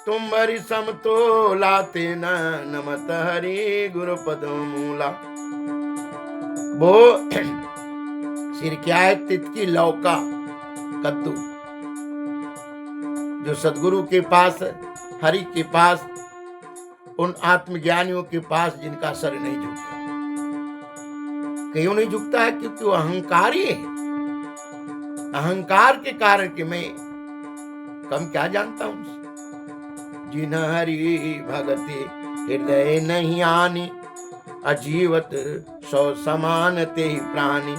S1: तुम्बरि समतोला, ते नमत हरि गुरु पद मूला। वो सिर क्या है? तितकी लौका, कद्दू। जो सदगुरु के पास, हरि के पास, उन आत्मज्ञानियों के पास जिनका सर नहीं झुकता। क्यों नहीं झुकता है? क्योंकि वो अहंकारी है। अहंकार के कारण कि मैं कम क्या जानता हूं। जिन हरि भगति हृदय नहीं आनी, अजीवत सौ समान ते प्राणी।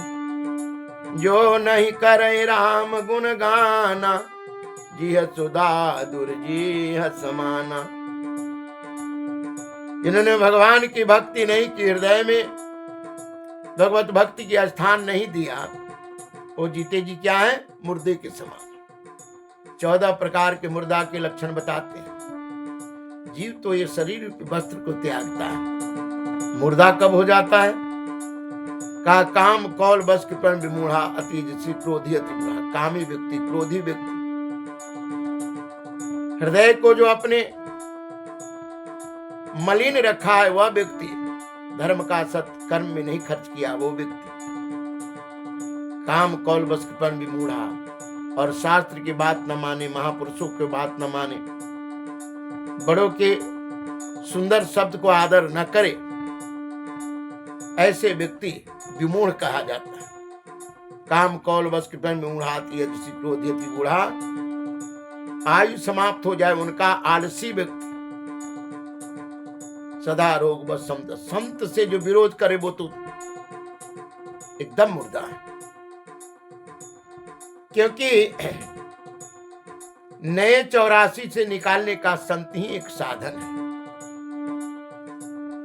S1: जो नहीं करे राम गुण गाना, जिह सुधा दुर्जीह समाना। जिन्होंने भगवान की भक्ति नहीं की, हृदय में भगवत भक्ति की स्थान नहीं दिया, वो जीते जी क्या है? मुर्दे के समान। 14 प्रकार के मुर्दा के लक्षण बताते हैं। जीव तो ये शरीर वस्त्र को त्यागता है, मुर्दा कब हो जाता है? का काम कौल बस कृपण विमूढ़ा, अति जैसी क्रोधी अति बुरा। कामी व्यक्ति, क्रोधी व्यक्ति, हृदय को जो अपने मलिन रखा है, वह व्यक्ति, धर्म का सत्कर्म में नहीं खर्च किया, वो व्यक्ति काम कौल बस कृपण विमूढ़ा, और शास्त्र की बात न माने, महापुरुषों की बात न माने, बड़ों के सुंदर शब्द को आदर न करे, ऐसे व्यक्ति विमूढ़ कहा जाता है। काम कौल बस कृपण विमूढ़ाति यदि क्रोधी अति बूढ़ा। आयु समाप्त हो जाए, उनका आलसी व्यक्ति सदा रोग बस संत, संत से जो विरोध करे वो तो एकदम मुर्दा है। क्योंकि नए 84 से निकालने का संत ही एक साधन है।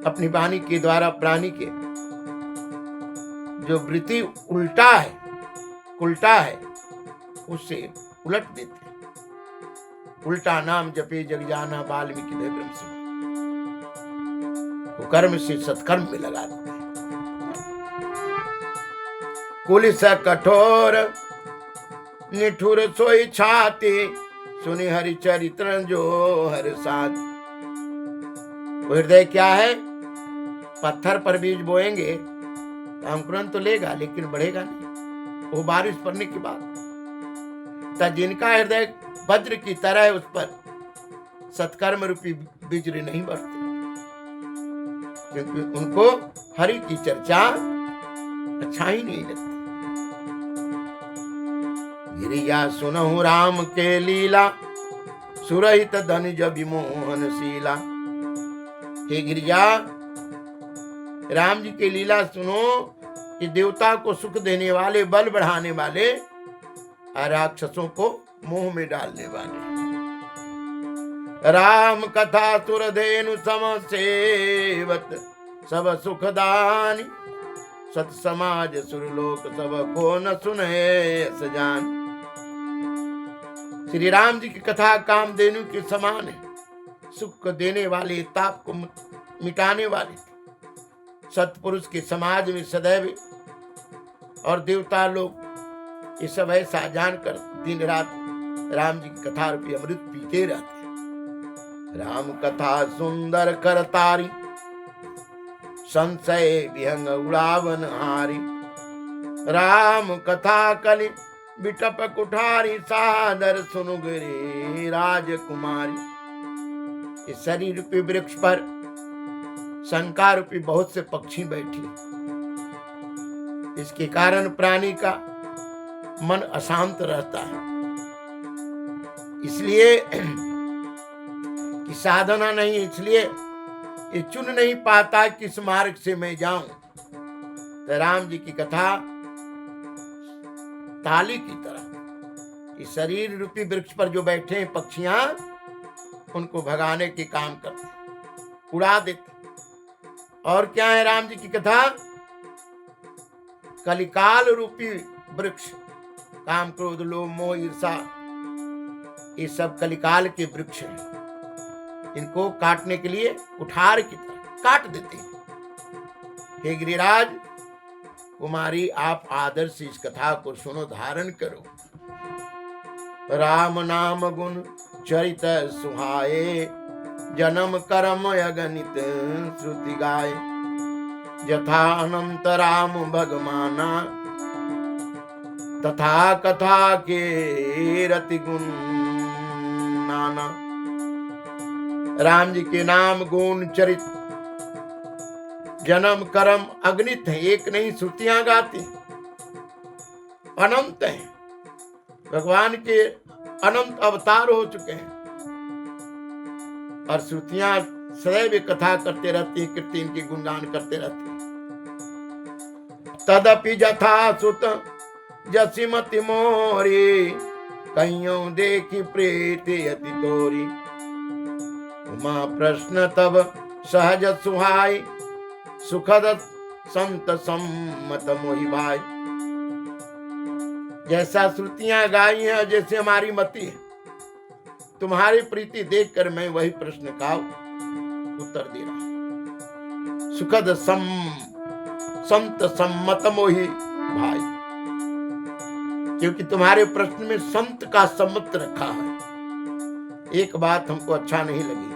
S1: अपनी वाणी के द्वारा प्राणी के जो वृत्ति उल्टा है उससे उलट देते हैं। उल्टा नाम जपे जग जाना वाल्मीकि ने ब्रह्म समाज, कर्म से सत्कर्म में लगा देते हैं। कुलिस कठोर निठुर सोई छाती, सुनि हरि चरित्र जो हर साथ। हृदय क्या है? पत्थर पर बीज बोएंगे अंकुरन तो लेगा लेकिन बढ़ेगा नहीं, वो बारिश पड़ने के बाद। जिनका हृदय वज्र की तरह है, उस पर सत्कर्म रूपी बिजली नहीं बढ़ती, क्योंकि उनको हरि की चर्चा अच्छा ही नहीं लगती। गिरिया सुनहु राम के लीला, सुरहित धनुज विमोहन शीला। हे गिरिजा, राम जी की लीला सुनो कि देवता को सुख देने वाले, बल बढ़ाने वाले और राक्षसों को मोह में डालने वाले। राम कथा सुरधेनु सम सेवत, सब सुखदानी। सत समाज सुरलोक, सब को न सुने सजान। श्री राम जी की कथा कामधेनु के समान है, सुख देने वाले, ताप को मिटाने वाले। सत्पुरुष के समाज में सदैव और देवता लोग ये सब ऐसा जानकर दिन रात राम जी की कथा रूपी अमृत पीते रहते हैं। राम कथा सुंदर करतारी, संशय विहंग उड़ावन हारी। राम कथा कलि बिटप कुठारी, सादर सुनु गिरी राजकुमारी। इस शरीर रूपी वृक्ष पर शंका रूपी बहुत से पक्षी बैठे, इसके कारण प्राणी का मन अशांत रहता है। इसलिए कि साधना नहीं, इसलिए ये चुन नहीं पाता किस मार्ग से मैं जाऊं। तो राम जी की कथा ताली की तरह इस शरीर रूपी वृक्ष पर जो बैठे हैं पक्षियां, उनको भगाने के काम करते, उड़ा देते। और क्या है राम जी की कथा? कलिकाल रूपी वृक्ष, काम क्रोध लोभ मोह ईर्षा, ये सब कलिकाल के वृक्ष हैं। इनको काटने के लिए कुठार की तरह काट देते हैं। हे गिरिराज कुमारी, आप आदर से इस कथा को सुनो, धारण करो। राम नाम गुण चरित सुहाए, जन्म कर्म अगणित श्रुति गाय। यथा अनंत राम भगवाना, तथा कथा के रति गुण नाना। राम जी के नाम गुण चरित जन्म कर्म अगणित है, एक नहीं श्रुतियां गाती, अनंत है। भगवान के अनंत अवतार हो चुके हैं और श्रुतियां सदैव कथा करते रहती हैं, कीर्ति इनकी गुणगान करते रहती हैं। तदपि जथा सुत जसिमति मोरी, कहियों देखी प्रीति अति तोरी। उमा प्रश्न तब सहज सुहाई, सुखद संत सम्मत मोहि भाई। जैसा श्रुतियां गाई हैं, जैसे हमारी मति है, तुम्हारी प्रीति देखकर मैं वही प्रश्न का उत्तर दे रहा हूं। सुखद संत सम्मत मोहि भाई, क्योंकि तुम्हारे प्रश्न में संत का सम्मत रखा है। एक बात हमको अच्छा नहीं लगी,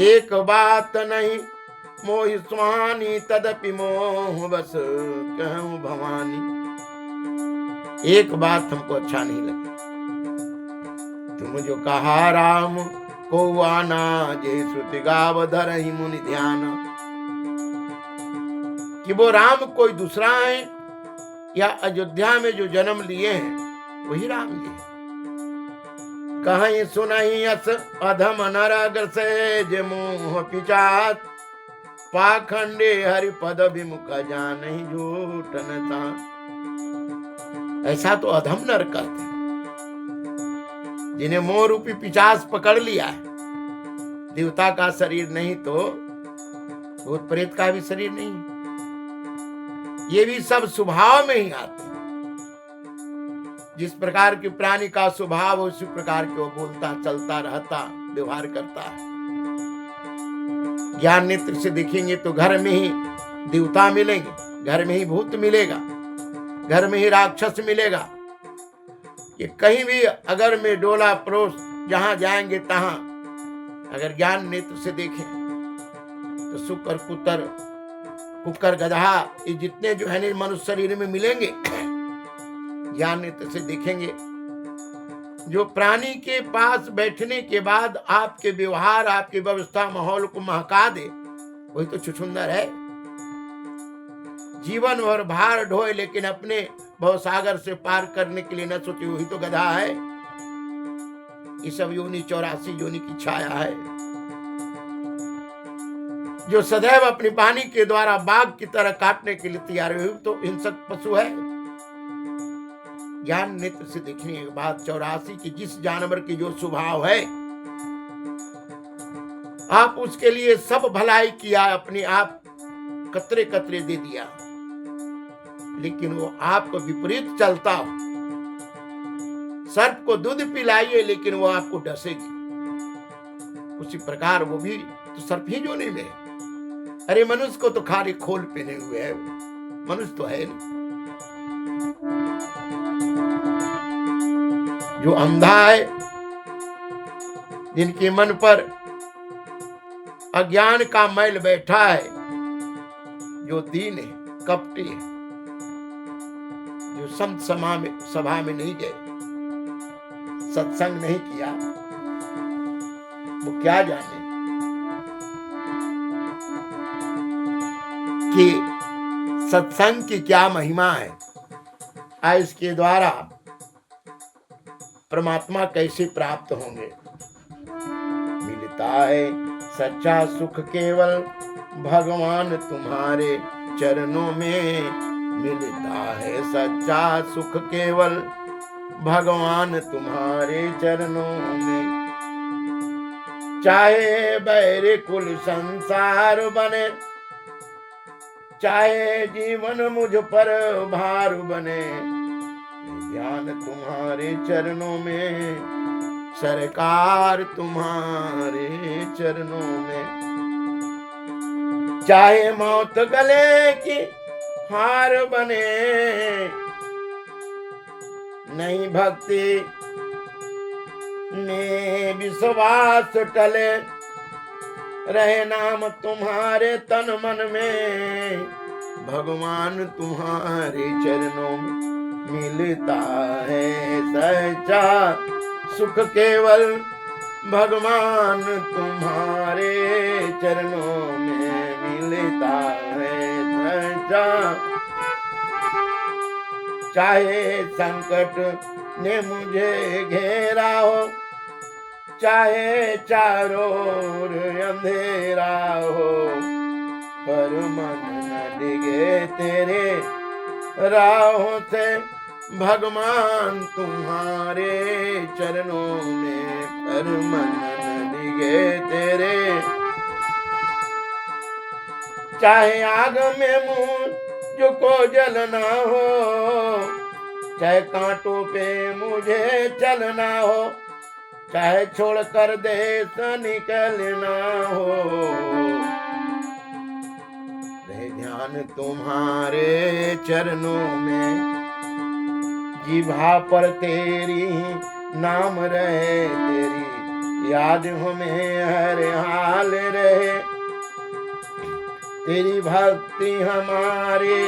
S1: एक बात नहीं मोहि सुहानी, तदपि मोह बस कहूं भवानी। एक बात हमको अच्छा नहीं लगी, तुम जो कहा राम को आना, जे श्रुति गाव धरहि मुनि ध्यान। कि वो राम कोई दूसरा है या अयोध्या में जो जन्म लिए हैं वही राम जी है। कहीं सुनहि अस अधम नर ग्रसे जे मोह पिचात पाखंडे हरि पद विमुख जानहि झूठन ता। ऐसा तो अधम नर करते जिन्हें मोह रूपी पिचास पकड़ लिया है। देवता का शरीर नहीं तो भूत प्रेत का भी शरीर नहीं, ये भी सब स्वभाव में ही आते हैं। जिस प्रकार के प्राणी का स्वभाव उसी प्रकार के वो बोलता, चलता, रहता, व्यवहार करता है। ज्ञान नेत्र से देखेंगे तो घर में ही देवता मिलेंगे, घर में ही भूत मिलेगा, घर में ही राक्षस मिलेगा। कि कहीं भी अगर में डोला पड़ोस जहां जाएंगे तहां अगर ज्ञान नेत्र से देखें तो शुक्र कुकर गधा ये जितने जो है मनुष्य शरीर में मिलेंगे, ज्ञान नेत्र से देखेंगे। जो प्राणी के पास बैठने के बाद आपके व्यवहार, आपकी व्यवस्था, माहौल को महका दे, वही तो छुछुंदर है। जीवन भर भार ढोए लेकिन अपने भवसागर से पार करने के लिए न सोचे, वही तो गधा है। ये सब योनि 84 योनि की छाया है। जो सदैव अपनी वाणी के द्वारा बाघ की तरह काटने के लिए तैयार हुए तो हिंसक पशु है। ज्ञान नेत्र से देखने के बाद 84 की जिस जानवर की जो स्वभाव है, आप उसके लिए सब भलाई किया, अपने आप कतरे कतरे दे दिया, लेकिन वो आपको विपरीत चलता हो। सर्प को दूध पिलाइए लेकिन वो आपको डसेगी। उसी प्रकार वो भी तो सर्प ही जो नहीं में। अरे मनुष्य को तो खाली खोल पहने हुए है, मनुष्य तो है नहीं। जो अंधा है, जिनके मन पर अज्ञान का मैल बैठा है, जो दीन है, कपटी है, जो संत सभा में नहीं गए, सत्संग नहीं किया, वो क्या जाने कि सत्संग की क्या महिमा है, इसके द्वारा परमात्मा कैसे प्राप्त होंगे। मिलता है सच्चा सुख केवल भगवान तुम्हारे चरणों में, मिलता है सच्चा सुख केवल भगवान तुम्हारे चरणों में। चाहे बैर कुल संसार बने, चाहे जीवन मुझ पर भार बने, ध्यान तुम्हारे चरणों में, सरकार तुम्हारे चरणों में। चाहे मौत गले की हार बने, नहीं भक्ति में विश्वास टले, रहे नाम तुम्हारे तन मन में, भगवान तुम्हारे चरणों में। मिलता है सच्चा सुख केवल भगवान तुम्हारे चरणों में, मिलता है सच्चा। चाहे संकट ने मुझे घेरा हो, चाहे चारों ओर अंधेरा हो, पर मन न डिगे तेरे राहों से, भगवान तुम्हारे चरणों में, पर मन न डिगे तेरे। चाहे आग में मुझको जलना हो, चाहे कांटों पे मुझे चलना हो, चाहे छोड़ कर देश निकलना हो, रहे ध्यान तुम्हारे चरणों में। जिह्वा पर तेरी नाम रहे, तेरी याद हमें हर हाल रहे, तेरी भक्ति हमारे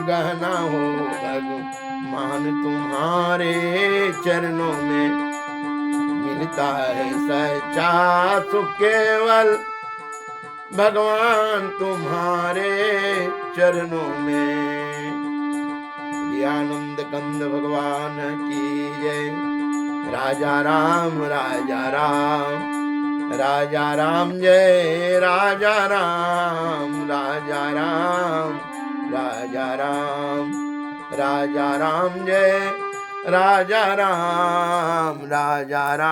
S1: गहना हो, भगवान तुम्हारे चरणों में। मिलता है सच्चा सुख केवल भगवान तुम्हारे चरणों में। आनंद कंद भगवान की जय, राजा राम राजा राम राजा राम जय राजा राम राजा राम राजा राम राजा राम जय राजा राम राजा राम